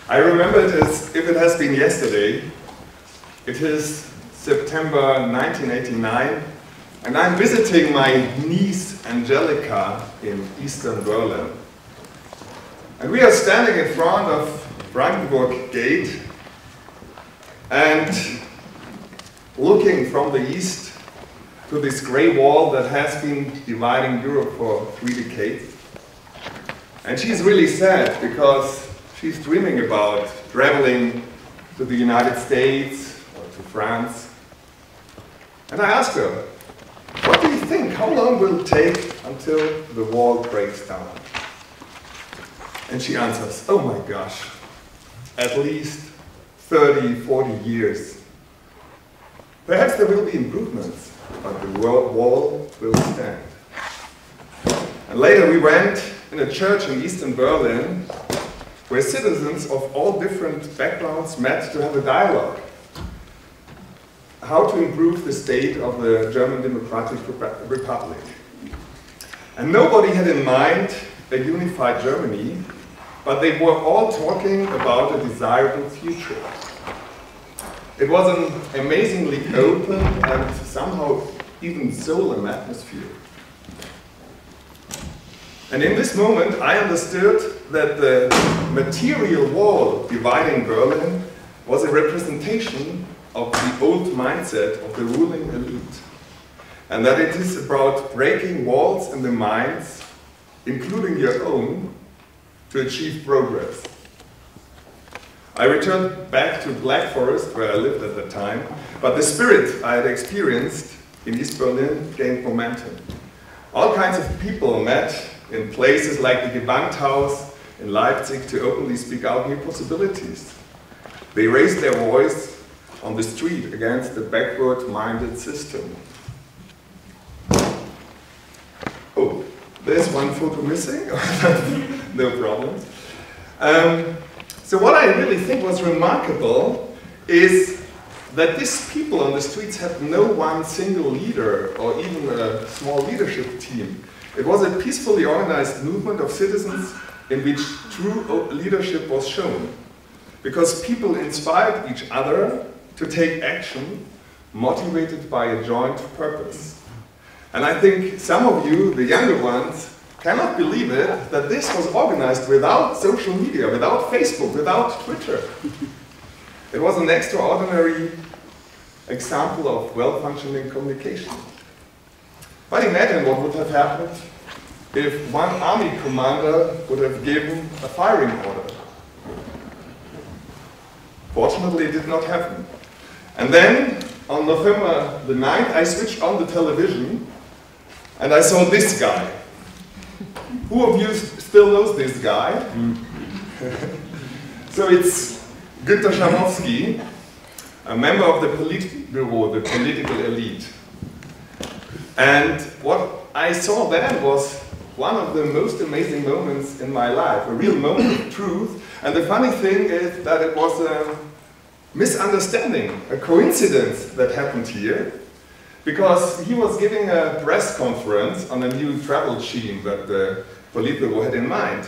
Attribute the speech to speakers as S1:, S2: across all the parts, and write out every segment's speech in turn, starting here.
S1: I remember it as if it has been yesterday. It is September 1989, and I'm visiting my niece Angelica in Eastern Berlin. And we are standing in front of Brandenburg Gate and looking from the east to this grey wall that has been dividing Europe for 3 decades. And she's really sad because she's dreaming about traveling to the United States or to France. And I asked her, what do you think? How long will it take until the wall breaks down? And she answers, oh my gosh, at least 30, 40 years. Perhaps there will be improvements, but the wall will stand. And later we went in a church in Eastern Berlin where citizens of all different backgrounds met to have a dialogue. How to improve the state of the German Democratic Republic. And nobody had in mind a unified Germany, but they were all talking about a desirable future. It was an amazingly open and somehow even solemn atmosphere. And in this moment, I understood that the material wall dividing Berlin was a representation of the old mindset of the ruling elite. And that it is about breaking walls in the minds, including your own, to achieve progress. I returned back to Black Forest, where I lived at the time, but the spirit I had experienced in East Berlin gained momentum. All kinds of people met in places like the Gewandhaus in Leipzig to openly speak out new possibilities. They raised their voice on the street against the backward-minded system. Oh, there's one photo missing. No problem. So what I really think was remarkable is that these people on the streets had no one single leader or even a small leadership team. It was a peacefully organized movement of citizens in which true leadership was shown, because people inspired each other to take action, motivated by a joint purpose. And I think some of you, the younger ones, cannot believe it, that this was organized without social media, without Facebook, without Twitter. It was an extraordinary example of well-functioning communication. But imagine what would have happened if one army commander would have given a firing order. Fortunately, it did not happen. And then, on November the 9th, I switched on the television and I saw this guy. Who of you still knows this guy? So it's Günter Schamowski, a member of the Politbüro, the political elite. And what I saw then was one of the most amazing moments in my life, a real moment of truth. And the funny thing is that it was a misunderstanding, a coincidence that happened here, because he was giving a press conference on a new travel scheme that the Politbüro had in mind.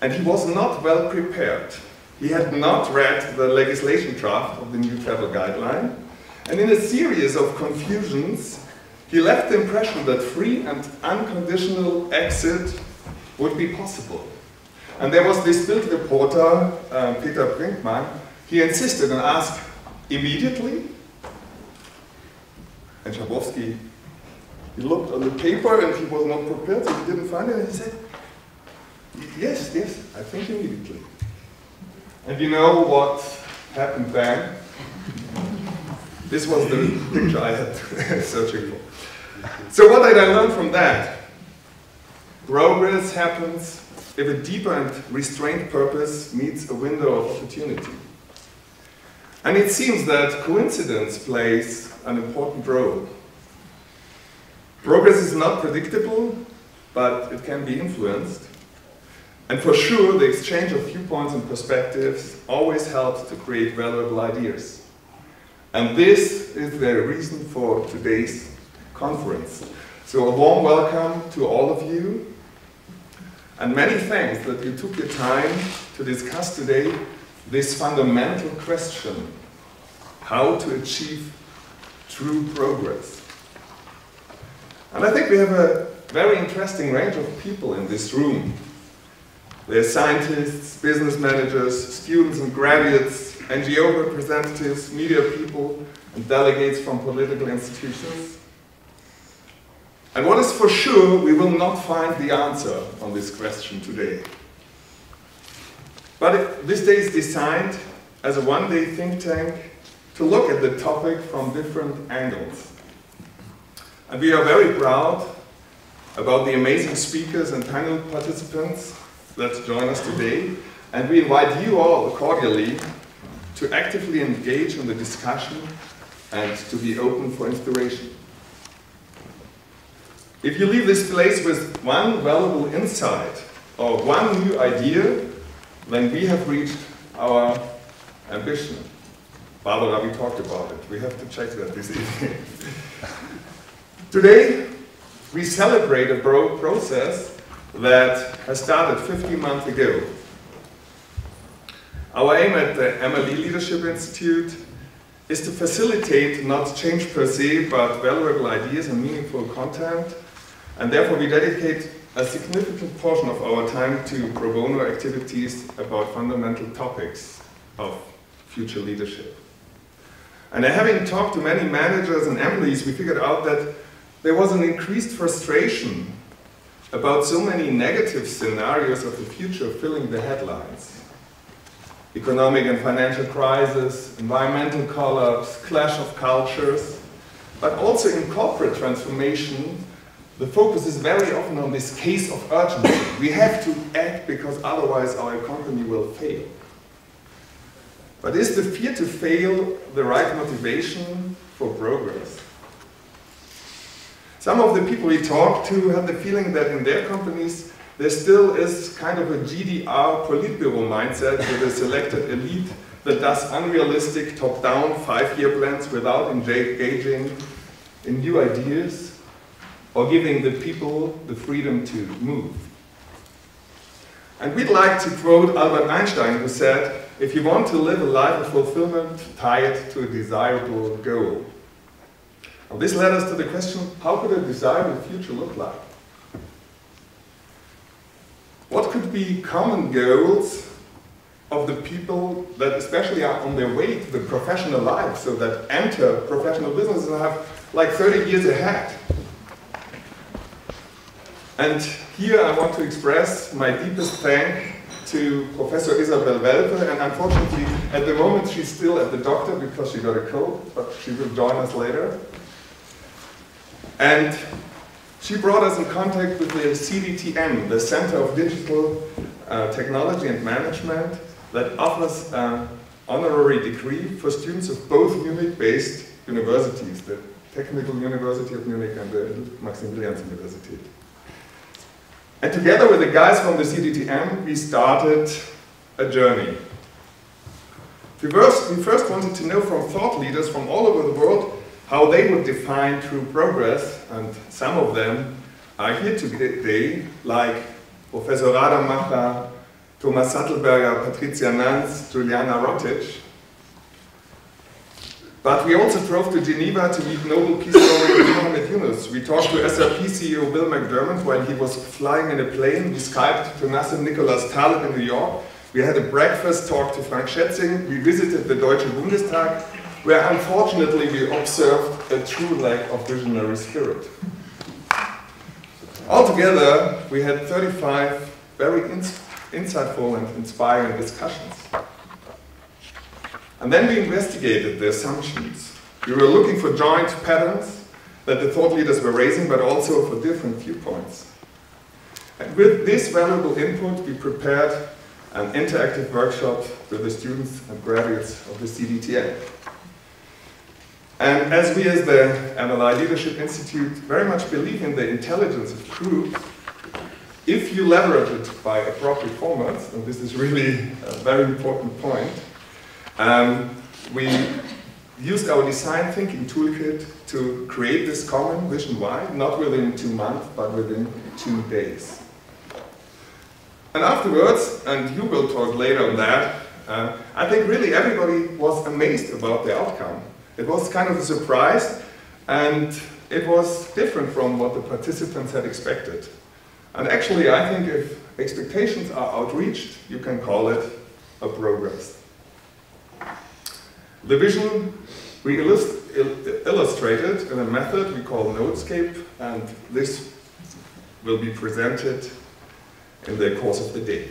S1: And he was not well prepared. He had not read the legislation draft of the new travel guideline. And in a series of confusions, he left the impression that free and unconditional exit would be possible. And there was this Bild reporter, Peter Brinkmann. He insisted and asked, immediately? And Schabowski, he looked on the paper and he was not prepared, so he didn't find it, and he said, yes, yes, I think immediately. And you know what happened then? This was the picture I had searching for. So what did I learn from that? Progress happens if a deeper and restrained purpose meets a window of opportunity. And it seems that coincidence plays an important role. Progress is not predictable, but it can be influenced. And for sure, the exchange of viewpoints and perspectives always helps to create valuable ideas. And this is the reason for today's conference. So a warm welcome to all of you, and many thanks that you took your time to discuss today this fundamental question, how to achieve true progress. And I think we have a very interesting range of people in this room. There are scientists, business managers, students and graduates, NGO representatives, media people, and delegates from political institutions. And what is for sure, we will not find the answer on this question today. But this day is designed as a one-day think tank to look at the topic from different angles. And we are very proud about the amazing speakers and panel participants that join us today. And we invite you all cordially to actively engage in the discussion and to be open for inspiration. If you leave this place with one valuable insight or one new idea, then we have reached our ambition. Barbara, we talked about it. We have to check that this evening. Today, we celebrate a process that has started 15 months ago. Our aim at the FLI Leadership Institute is to facilitate not change per se, but valuable ideas and meaningful content. And therefore, we dedicate a significant portion of our time to pro bono activities about fundamental topics of future leadership. And having talked to many managers and employees, we figured out that there was an increased frustration about so many negative scenarios of the future filling the headlines. Economic and financial crisis, environmental collapse, clash of cultures, but also in corporate transformation, the focus is very often on this case of urgency. We have to act because otherwise our company will fail. But is the fear to fail the right motivation for progress? Some of the people we talked to had the feeling that in their companies there still is kind of a GDR Politburo mindset with a selected elite that does unrealistic top-down 5-year plans without engaging in new ideas or giving the people the freedom to move. And we'd like to quote Albert Einstein, who said, "If you want to live a life of fulfillment, tie it to a desirable goal." Now, this led us to the question, how could a desirable future look like? What could be common goals of the people that especially are on their way to the professional life, so that enter professional business and have like 30 years ahead? And here I want to express my deepest thanks to Professor Isabel Welpe, and unfortunately at the moment she's still at the doctor because she got a cold, but she will join us later. And she brought us in contact with the CDTM, the Center of Digital Technology and Management, that offers an honorary degree for students of both Munich-based universities, the Technical University of Munich and the Maximilians University. And together with the guys from the CDTM, we started a journey. We first wanted to know from thought leaders from all over the world how they would define true progress, and some of them are here today, like Professor Rademacher, Thomas Sattelberger, Patricia Nance, Juliana Rotich. But we also drove to Geneva to meet Nobel Peace Laureate Muhammad Yunus. We talked to SAP CEO Bill McDermott while he was flying in a plane. We Skyped to Nassim Nicholas Taleb in New York. We had a breakfast talk to Frank Schätzing. We visited the Deutsche Bundestag, where unfortunately we observed a true lack of visionary spirit. Altogether, we had 35 very insightful and inspiring discussions. And then we investigated the assumptions. We were looking for joint patterns that the thought leaders were raising, but also for different viewpoints. And with this valuable input, we prepared an interactive workshop with the students and graduates of the CDTM. And as we as the FLI Leadership Institute very much believe in the intelligence of groups, if you leverage it by appropriate formats, and this is really a very important point, we used our design thinking toolkit to create this common vision why, not within 2 months, but within 2 days. And afterwards, and you will talk later on that, I think really everybody was amazed about the outcome. It was kind of a surprise, and it was different from what the participants had expected. And actually, I think if expectations are outreached, you can call it a progress. The vision we illustrated in a method we call Nodescape, and this will be presented in the course of the day.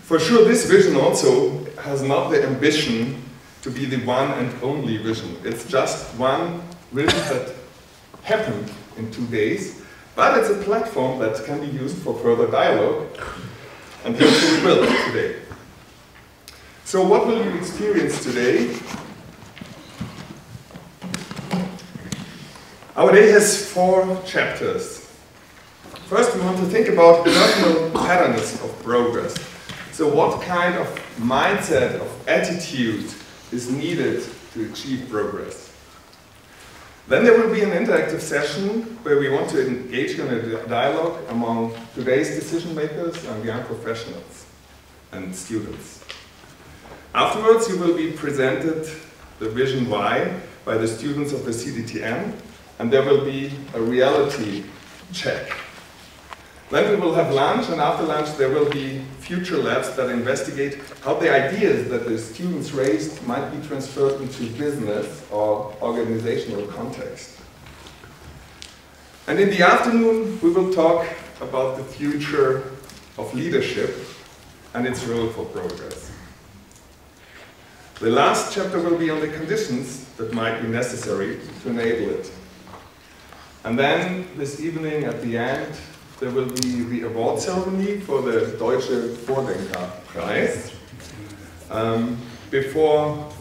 S1: For sure, this vision also has not the ambition to be the one and only vision. It's just one vision that happened in 2 days, but it's a platform that can be used for further dialogue, and that's what we will today. So what will you experience today? Our day has 4 chapters. First, we want to think about personal patterns of progress. So what kind of mindset, of attitude is needed to achieve progress? Then there will be an interactive session where we want to engage in a dialogue among today's decision makers and young professionals and students. Afterwards, you will be presented the Vision Why by the students of the CDTM, and there will be a reality check. Then we will have lunch, and after lunch there will be future labs that investigate how the ideas that the students raised might be transferred into business or organizational context. And in the afternoon, we will talk about the future of leadership and its role for progress. The last chapter will be on the conditions that might be necessary to enable it. And then this evening at the end, there will be the award ceremony for the Deutsche Vordenkerpreis. Before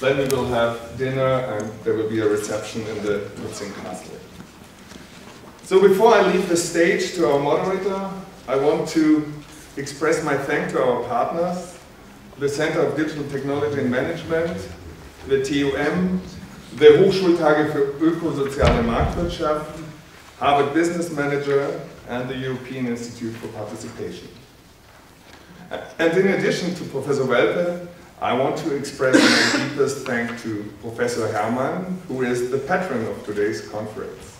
S1: then we will have dinner and there will be a reception in the München Castle. So before I leave the stage to our moderator, I want to express my thanks to our partners, the Center of Digital Technology and Management, the TUM, the Hochschultage für ökosoziale Marktwirtschaft, Harvard Business Manager, and the European Institute for Participation. And in addition to Professor Welpe, I want to express my deepest thanks to Professor Hermann, who is the patron of today's conference.